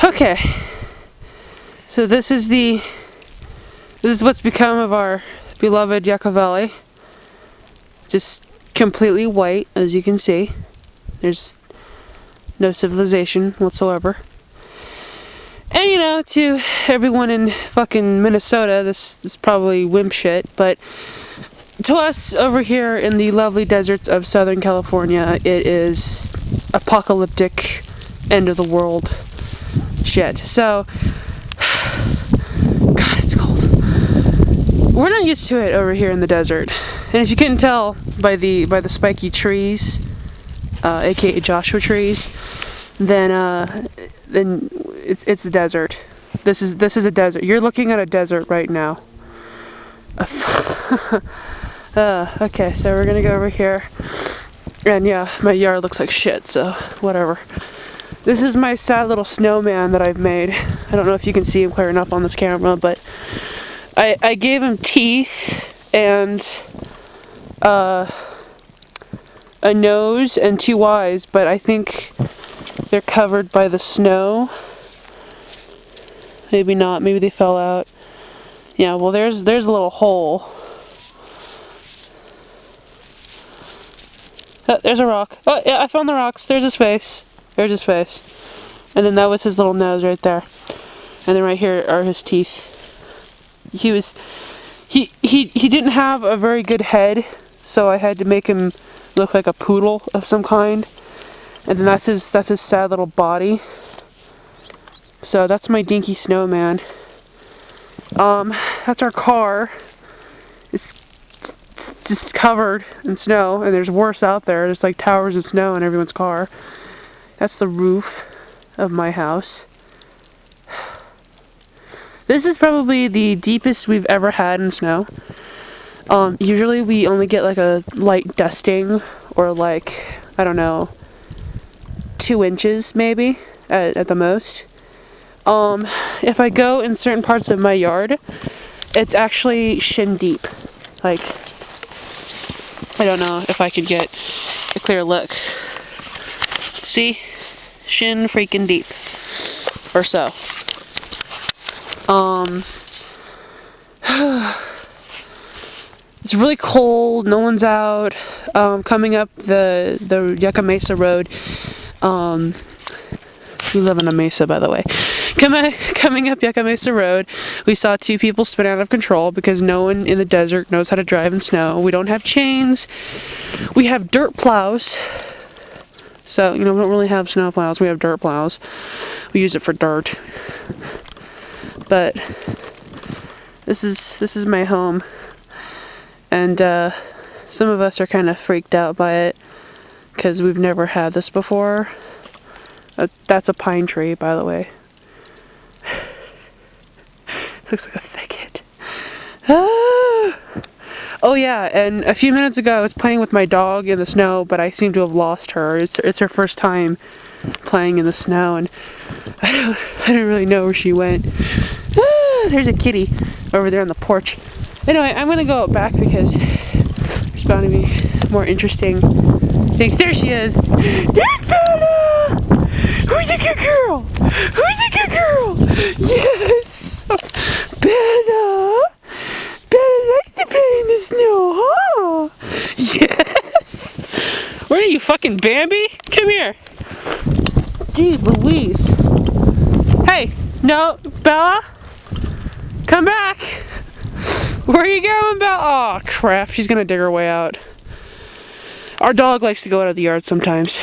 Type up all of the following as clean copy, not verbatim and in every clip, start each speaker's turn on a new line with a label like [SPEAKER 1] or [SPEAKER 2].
[SPEAKER 1] Okay. So this is what's become of our beloved Yucca Valley. Just completely white, as you can see. There's no civilization whatsoever. And you know, to everyone in fucking Minnesota, this is probably wimp shit, but to us over here in the lovely deserts of Southern California, it is apocalyptic, end of the world shit. So, God, it's cold. We're not used to it over here in the desert. And if you couldn't tell by the spiky trees, aka Joshua trees, then it's the desert. This is a desert. You're looking at a desert right now. Okay, so we're gonna go over here. And yeah, my yard looks like shit, so whatever. This is my sad little snowman that I've made. I don't know if you can see him clear enough on this camera, but I gave him teeth and a nose and 2 eyes, but I think they're covered by the snow. Maybe not, maybe they fell out. Yeah, well there's a little hole. Oh, there's a rock. Oh yeah, I found the rocks. There's his face. There's his face. And then that was his little nose right there. And then right here are his teeth. He didn't have a very good head, so I had to make him look like a poodle of some kind. And then that's his sad little body. So that's my dinky snowman. That's our car. It's just covered in snow, and there's worse out there. There's like towers of snow in everyone's car. That's the roof of my house. This is probably the deepest we've ever had in snow. Usually we only get like a light dusting, or like, I don't know, 2 inches maybe at the most. If I go in certain parts of my yard, it's actually shin deep. Like, I don't know if I could get a clear look. See? Shin freaking deep. Or so. It's really cold, no one's out. Coming up the Yucca Mesa Road, we live on a mesa, by the way. Coming up Yucca Mesa Road, we saw 2 people spin out of control because no one in the desert knows how to drive in snow. We don't have chains. We have dirt plows. So, you know, we don't really have snow plows. We have dirt plows. We use it for dirt. But this is my home. And some of us are kind of freaked out by it because we've never had this before. That's a pine tree, by the way. Looks like a thicket. Ah! Oh yeah, and a few minutes ago I was playing with my dog in the snow, but I seem to have lost her. It's her first time playing in the snow, and I don't really know where she went. Ah, there's a kitty over there on the porch. Anyway, I'm gonna go out back because there's bound to be more interesting things. There she is! There's Bella! Who's a good girl? Who's a good girl? Yes! Bella! Bella likes to play in the snow, huh? Yes! Where are you, fucking Bambi? Come here! Jeez Louise. Hey! No! Bella! Come back! Where are you going, Bella? Oh crap, she's gonna dig her way out. Our dog likes to go out of the yard sometimes.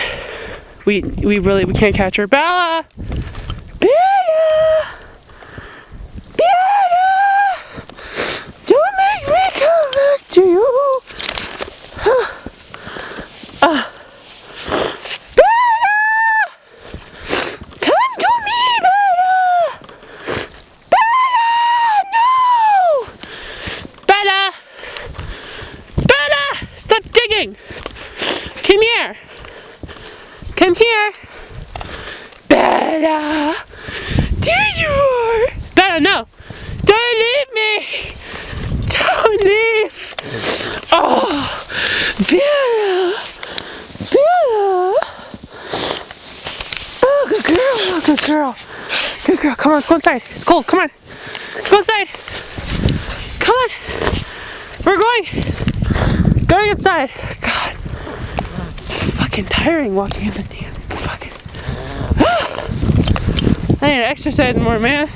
[SPEAKER 1] We can't catch her. Bella! Bella! Bella! Don't make me come back to you! Bella! Come to me, Bella! Bella! No! Bella! Bella! Stop digging! Come here! Come here! Bella! There you are! Bella, no! Don't leave me! Don't leave! Oh! Bella! Bella! Oh, good girl! Oh, good girl! Good girl, come on, let's go inside. It's cold, come on. Let's go inside. Come on. We're going inside. God. It's fucking tiring walking in the damn fucking. I need to exercise more, man.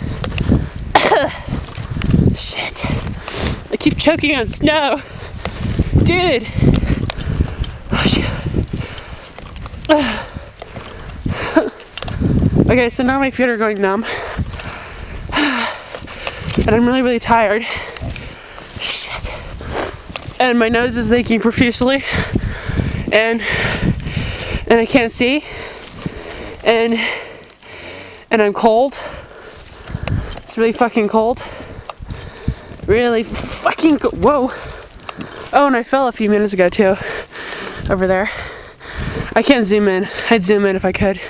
[SPEAKER 1] Shit. I keep choking on snow. Dude. Oh, shit. Okay, so now my feet are going numb. And I'm really, really tired. Shit. And my nose is leaking profusely. And I can't see. And I'm cold. It's really fucking cold. Really fucking cold. Whoa. Oh, and I fell a few minutes ago too. Over there. I can't zoom in. I'd zoom in if I could.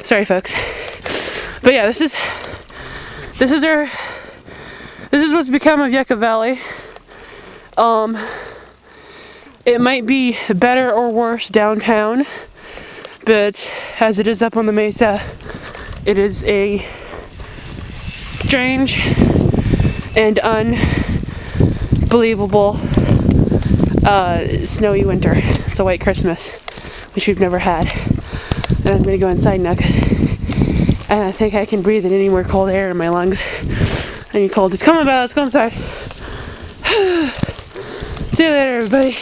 [SPEAKER 1] Sorry, folks. But yeah, this is what's become of Yucca Valley. It might be better or worse downtown, but as it is up on the mesa, it is a strange and unbelievable snowy winter. It's a white Christmas, which we've never had. And I'm gonna go inside now because I don't think I can breathe in any more cold air in my lungs. I need cold. It's coming, Bella. Let's go inside. See you later, everybody.